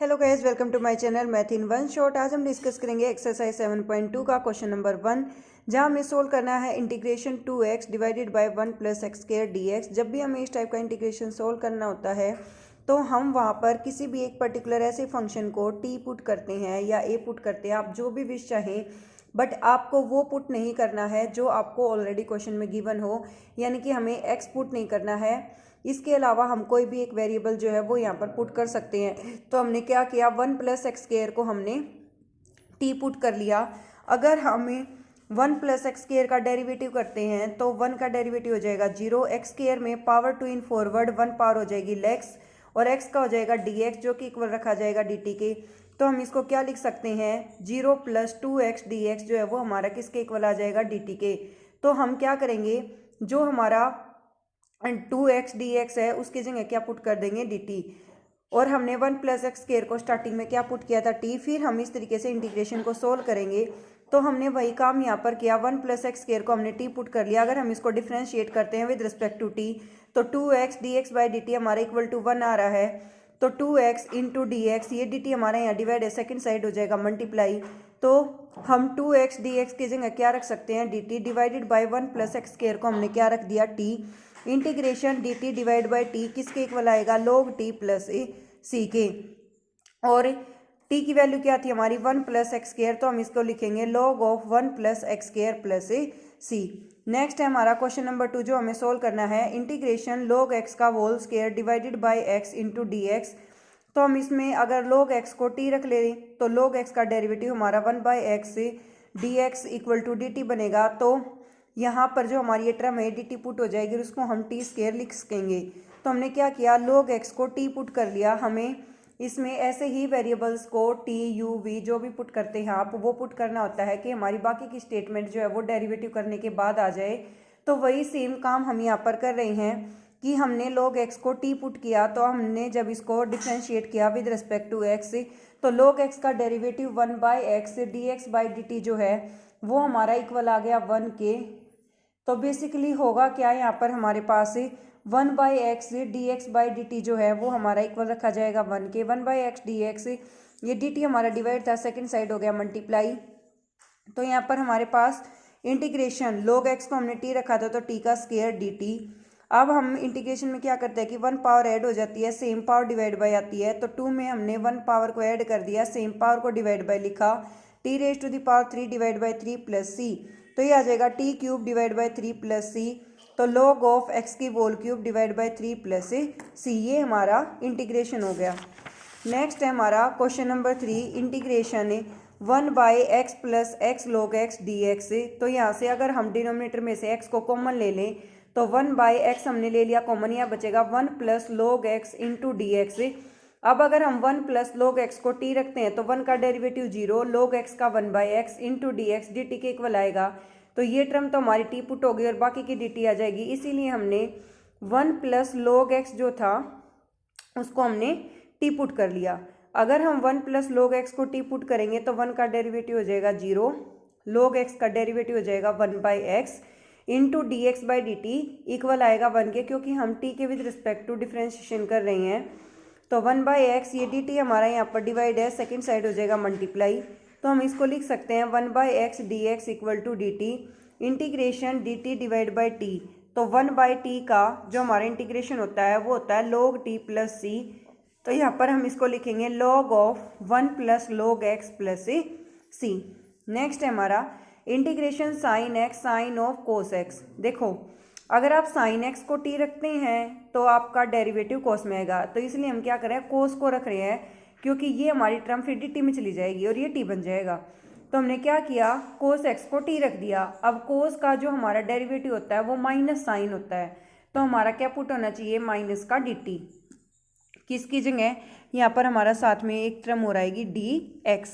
Hello guys, welcome to my channel math in one shot. आज हम discuss करेंगे exercise 7.2 का क्वेश्चन नंबर 1, जहां हमें सोल्व करना है integration 2x divided by 1 plus x square dx। जब भी हमें इस टाइप का इंटीग्रेशन सोल्व करना होता है तो हम वहां पर किसी भी एक पर्टिकुलर ऐसे फंक्शन को t पुट करते हैं या a पुट करते हैं, आप जो भी विश चाहें, बट आपको वो पुट नहीं करना है जो आपको ऑलरेडी क्वेश्चन में गिवन हो, यानी कि हमें x पुट नहीं करना है। इसके अलावा हम कोई भी एक वेरिएबल जो है वो यहाँ पर पुट कर सकते हैं। तो हमने क्या किया, 1 प्लस एक्स स्क्वायर को हमने टी पुट कर लिया। अगर हमें 1 प्लस एक्स स्क्वायर का डेरिवेटिव करते हैं तो 1 का डेरिवेटिव हो जाएगा 0, एक्स स्क्वायर में पावर 2 इन फॉरवर्ड 1 पावर हो जाएगी लेक्स, और एक्स का हो जाएगा dx जो कि इक्वल रखा जाएगा dt के। तो हम इसको क्या लिख सकते हैं, 0 प्लस 2x dx जो है वो हमारा किसके इक्वल आ जाएगा, dt के। तो हम क्या करेंगे, जो हमारा 2x dx है उसकी जगह क्या पुट कर देंगे, dt। और हमने 1 प्लस एक्स स्क्वायर को स्टार्टिंग में क्या पुट किया था, t। फिर हम इस तरीके से इंटीग्रेशन को सोल्व करेंगे तो हमने वही काम यहाँ पर किया, 1 प्लस एक्स स्क्वायर को हमने t पुट कर लिया। अगर हम इसको डिफ्रेंशिएट करते हैं विद रिस्पेक्ट टू t तो 2x dx बाई dt हमारा इक्वल टू 1 आ रहा है। तो 2x इंटू डी एक्स, ये dt हमारा यहाँ डिवाइड है, सेकेंड साइड हो जाएगा मल्टीप्लाई। तो हम 2x dx की जगह क्या रख सकते हैं, dt divided by 1 plus x square को हमने क्या रख दिया, t। Integration dt divide by T किसके इक्वल आएगा, log t प्लस ए सी के। और t की वैल्यू क्या थी हमारी, 1 प्लस एक्स स्क्वायर, तो हम इसको लिखेंगे log of 1 plus x square plus A C. Next है हमारा क्वेश्चन नंबर 2 जो हमें सोल्व करना है, इंटीग्रेशन log x का whole square divided by x into d x. तो हम इसमें अगर log x को t रख ले तो log x का डेरिवेटिव हमारा 1 बाई एक्स से d x equal to d t बनेगा। तो यहाँ पर जो हमारी ये टर्म है dt पुट हो जाएगी और उसको हम t स्क्वायर लिख सकेंगे। तो हमने क्या किया, log x को t पुट कर लिया। हमें इसमें ऐसे ही वेरिएबल्स को t u v जो भी पुट करते हैं आप, वो पुट करना होता है कि हमारी बाकी की स्टेटमेंट जो है वो डेरिवेटिव करने के बाद आ जाए। तो वही सेम काम हम यहाँ पर कर रहे हैं कि हमने log x को t पुट किया, तो हमने जब इसको डिफ्रेंशिएट किया विद रिस्पेक्ट टू x तो log x का derivative 1 by x dx by dt जो है वो हमारा इक्वल आ गया 1 के। तो बेसिकली होगा क्या, यहाँ पर हमारे पास 1 by x d x by D T जो है वो हमारा इक्वल रखा जाएगा 1 के। 1 बाई एक्स डी एक्स, ये डी टी हमारा डिवाइड था, सेकंड साइड हो गया मल्टीप्लाई। तो यहाँ पर हमारे पास इंटीग्रेशन log x को हमने t रखा था तो t का स्क्वायर डी टी। अब हम इंटीग्रेशन में क्या करते हैं कि 1 पावर ऐड हो जाती है, सेम पावर डिवाइड बाई आती है। तो 2 में हमने 1 पावर को ऐड कर दिया, सेम पावर को डिवाइड बाई लिखा, t raise to the power 3 divide by 3 plus सी। तो ये आ जाएगा T cube divide by 3 plus सी। तो log ऑफ x की whole cube divide by 3 plus सी, ये हमारा इंटीग्रेशन हो गया। नेक्स्ट है हमारा question number 3, integration 1 by x plus x log x dx। तो यहाँ से अगर हम डिनोमिनेटर में से x को कॉमन ले लें तो 1 बाई एक्स हमने ले लिया कॉमन, यहाँ बचेगा 1 plus log x into d x. अब अगर हम 1 प्लस log x को t रखते हैं तो 1 का डेरिवेटिव 0, log x का 1 by x into d x D T के इक्वल आएगा। तो ये टर्म तो हमारी t पुट होगी और बाकी की dt आ जाएगी, इसीलिए हमने 1 प्लस log x जो था उसको हमने t पुट कर लिया। अगर हम 1 प्लस log x को t पुट करेंगे तो 1 का डेरिवेटिव हो जाएगा 0, log x का डेरिवेटिव हो जाएगा 1 by x into d x by D T equal आएगा 1 के, क्योंकि हम t के विद रिस्पेक्ट टू डिफ्रेंशिएशन कर रहे हैं। तो 1 बाई एक्स, ये डी टी हमारा यहाँ पर डिवाइड है, सेकेंड साइड हो जाएगा मल्टीप्लाई। तो हम इसको लिख सकते हैं 1 by x d x equal to d t integration d t divide by t. तो 1 बाई टी का जो हमारा इंटीग्रेशन होता है वो होता है log t प्लस सी। तो यहाँ पर हम इसको लिखेंगे log of 1 plus log x plus c. Next है हमारा integration sine x sine of cos x. देखो अगर आप साइन x को t रखते हैं तो आपका डेरिवेटिव कोस में आएगा, तो इसलिए हम क्या कर रहे हैं, कोस को रख रहे हैं, क्योंकि ये हमारी टर्म फिर dt में चली जाएगी और ये t बन जाएगा। तो हमने क्या किया, कोस x को t रख दिया। अब कोस का जो हमारा डेरिवेटिव होता है वो माइनस साइन होता है, तो हमारा क्या पुट होना चाहिए, माइनस का dt। किसकी जगह, यहाँ पर हमारा साथ में एक टर्म हो रहेगी dx।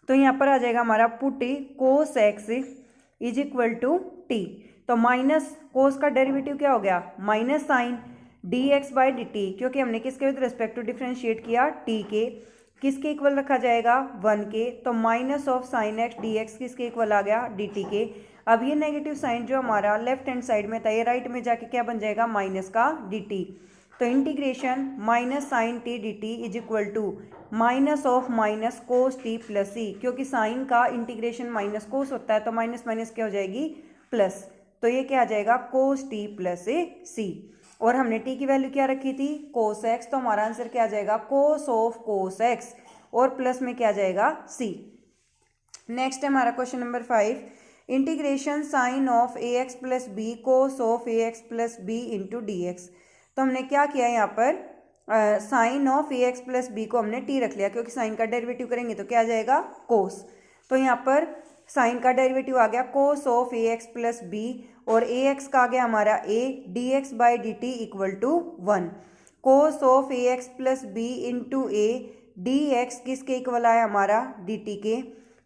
तो यहाँ पर आ जाएगा हमारा put cos x is equal to t। तो माइनस कोस का डेरिवेटिव क्या हो गया, minus sine d x by D t, क्योंकि हमने किसके विद रिस्पेक्ट टू डिफ्रेंशिएट किया, t के। किसके इक्वल रखा जाएगा, 1 के। तो minus of sine x d X किसके इक्वल आ गया, डी टी के। अब ये नेगेटिव साइन जो हमारा लेफ्ट हैंड साइड में था ये राइट में जाके क्या बन जाएगा, माइनस का डी टी। तो integration minus sine T D T is equal to minus of minus cos T plus C, क्योंकि साइन का इंटीग्रेशन माइनस कोस होता है तो माइनस माइनस क्या हो जाएगी प्लस, तो ये क्या आ जाएगा कोस टी प्लस सी। और हमने टी की वैल्यू क्या रखी थी कोस एक्स, तो हमारा आंसर क्या आ जाएगा कोस ऑफ कोस एक्स, और प्लस में क्या आ जाएगा सी। नेक्स्ट है हमारा question number 5, integration sine of A x plus b cos of A x plus B into d x. तो हमने क्या किया यहाँ पर sine of A x plus B को हमने टी रख लिया, क्योंकि साइन का डेरिवेटिव करेंगे तो क्या आ जाएगा कोस, तो यहाँ पर साइन का डेरिवेटिव आ गया cos of A x plus B, और ए एक्स का आ गया हमारा A, D x by D T equal to 1। Cos of A x plus B into A, D X किसके इक्वल आया हमारा डी टी के,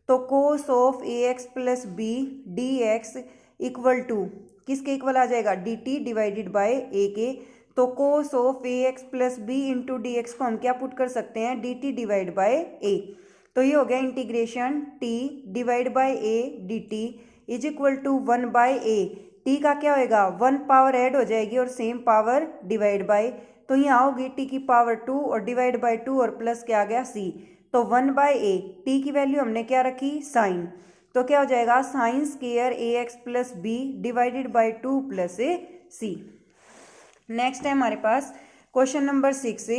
तो cos of A x plus B D x equal to किसके इक्वल आ जाएगा D T divided by A के, तो cos of A x plus B into d x को हम क्या पुट कर सकते हैं d t divide by a, तो ये हो गया integration t divide by a d T is equal to 1 by A. T का क्या होएगा 1 पावर ऐड हो जाएगी और सेम पावर डिवाइड बाय, तो यहाँ होगी टी की पावर 2 और डिवाइड बाय 2 और प्लस क्या आ गया सी, तो 1 बाय ए, टी की वैल्यू हमने क्या रखी साइन, तो क्या हो जाएगा sine square A x plus B divided by 2 plus A C. Next है हमारे पास question number 6,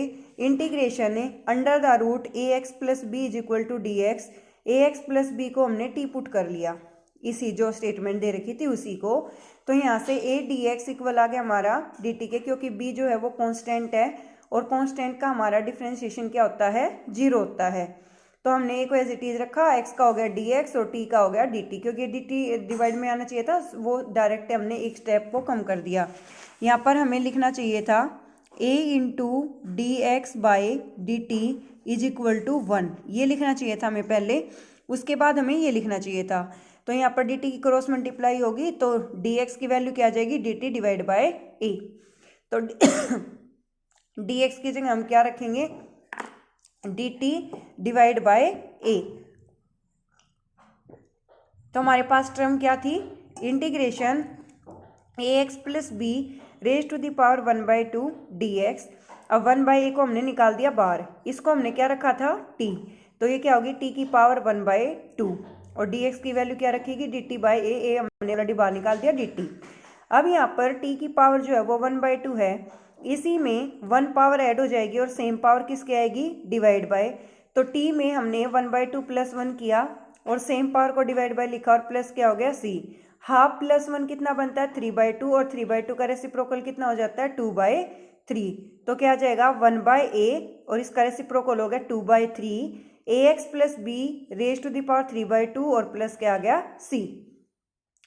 integration under the root A x plus B is equal to D X. A x plus B को हमने T put कर लिया, इसी जो statement दे रखी थी उसी को, तो यहाँ से ए डी एक्स इक्वल आ गया हमारा डी टी के, क्योंकि बी जो है वो कांस्टेंट है और कांस्टेंट का हमारा डिफरेंशिएशन क्या होता है 0 होता है, तो हमने ए को एज इट इज रखा, एक्स का हो गया डी एक्स और टी का हो गया डी टी, क्योंकि डी टी डिवाइड में आना चाहिए था वो डायरेक्ट हमने एक स्टेप को कम कर दिया। यहाँ पर हमें लिखना चाहिए था a into d x by D T is equal to 1, ये लिखना चाहिए था हमें पहले, उसके बाद हमें ये लिखना चाहिए था, तो यहाँ पर डी टी की क्रॉस मल्टीप्लाई होगी तो डी एक्स की वैल्यू क्या आ जाएगी d t divide by a, तो डी एक्स की जगह हम क्या रखेंगे d t divide by a, तो हमारे पास टर्म क्या थी integration a x plus b raise to the power 1 by 2 D x. अब 1 बाई ए को हमने निकाल दिया बाहर, इसको हमने क्या रखा था टी, तो ये क्या होगी टी की पावर 1 बाई 2 और डी एक्स की वैल्यू क्या रखेगी डी टी बाई ए हमने ऑलरेडी बाहर निकाल दिया डी टी। अब यहाँ पर टी की पावर जो है वो 1 बाई 2 है, इसी में 1 पावर ऐड हो जाएगी और सेम पावर किसके आएगी डिवाइड बाय, तो टी में हमने 1 बाई 2 प्लस 1 किया और सेम पावर को डिवाइड बाय लिखा और प्लस क्या हो गया सी, हाफ प्लस 1 कितना बनता है 3 बाई 2 और 3 बाई 2 का रेसिप्रोकल कितना हो जाता है 2 बाई 3, तो क्या आ जाएगा 1 बाई ए और इसका रेसिप्रोकल हो गया 2 by 3, a x plus b raise to the power 3 by 2 और प्लस क्या आ गया सी।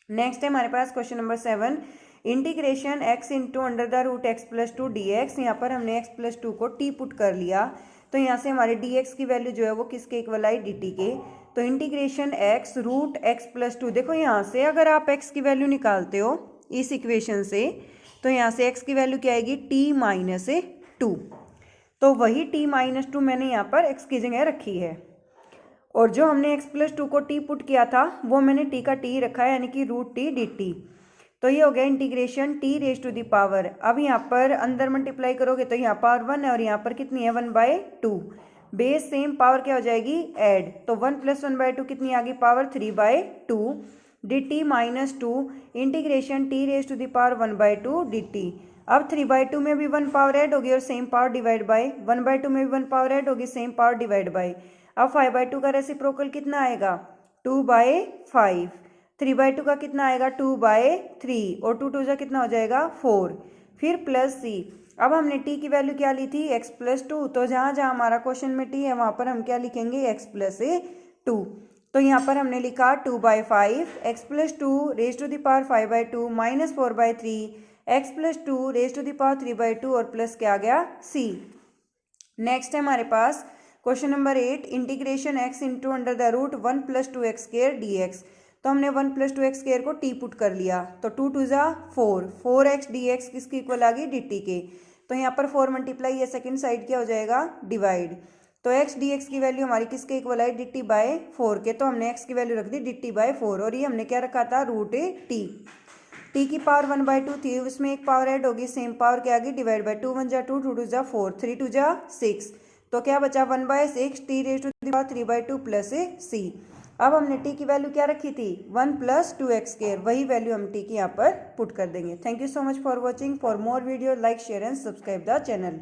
नेक्स्ट है हमारे पास question number 7, integration X into under the root x plus 2 D X. यहाँ पर हमने एक्स प्लस 2 को टी पुट कर लिया, तो यहाँ से हमारे डी एक्स की वैल्यू जो है वो किसके इक्वल आई डी टी के, तो integration x root x plus 2, देखो यहाँ से अगर आप एक्स की वैल्यू निकालते हो इस इक्वेशन से, तो यहाँ से एक्स की वैल्यू क्या आएगी टी माइनस 2, तो वही टी माइनस 2 मैंने यहाँ पर एक्स की जगह रखी है, और जो हमने एक्स प्लस 2 को टी पुट किया था वो मैंने टी का टी रखा है, यानी कि रूट टी डी टी, तो ये हो गया integration t raise to the power. अब यहाँ पर अंदर मल्टीप्लाई करोगे तो यहाँ पावर 1 है और यहाँ पर कितनी है 1 बाई 2, बेस सेम पावर क्या हो जाएगी ऐड, तो 1 प्लस 1 बाई 2 कितनी आ गई power 3 by 2 d t minus 2 integration t raise to the power 1 by 2 d t. अब 3 बाई 2 में भी 1 पावर ऐड होगी और same power divide by, 1 by 2 में भी 1 पावर ऐड होगी सेम पावर डिवाइड बाई। अब 5 बाई 2 का रेसिप्रोकल कितना आएगा 2 बाई 5, 3 बाई 2 का कितना आएगा 2 बाई 3 और 2 2 जा कितना हो जाएगा 4, फिर प्लस सी। अब हमने t की वैल्यू क्या ली थी x प्लस 2, तो जहाँ जहाँ हमारा क्वेश्चन में t है वहाँ पर हम क्या लिखेंगे x प्लस 2, तो यहाँ पर हमने लिखा 2 by 5 x plus 2 raise to the power 5 by 2 minus 4 by 3 x plus 2 raise to the power 3 by 2 और प्लस क्या आ गया c। नेक्स्ट है हमारे पास question number 8, integration x into under the root 1 plus 2 X square D x. तो हमने 1 plus 2 X square को t put कर लिया, तो 2 2 जा 4, 4x डी एक्स किसकी इक्वल आ गई डी टी के, तो यहाँ पर 4 मल्टीप्लाई ये सेकंड साइड क्या हो जाएगा डिवाइड, तो x डी एक्स की वैल्यू हमारी किसके equal I d t by 4 के, तो हमने x की वैल्यू रख दी डी टी बाय 4 और ये हमने क्या रखा था रूट टी। टी की पावर 1/2 थी, उसमें एक पावर ऐड होगी सेम पावर के आगे, डिवाइड बाय 2 1 जा 2, 2 2 जा 4, 3 2 जा 6, तो क्या बचा 1/6 T raise to the power 3/2 plus C. अब हमने टी की वैल्यू क्या रखी थी 1 + 2x², वही वैल्यू हम टी की यहाँ पर पुट कर देंगे। Thank you so much for watching. For more video like share and subscribe the channel.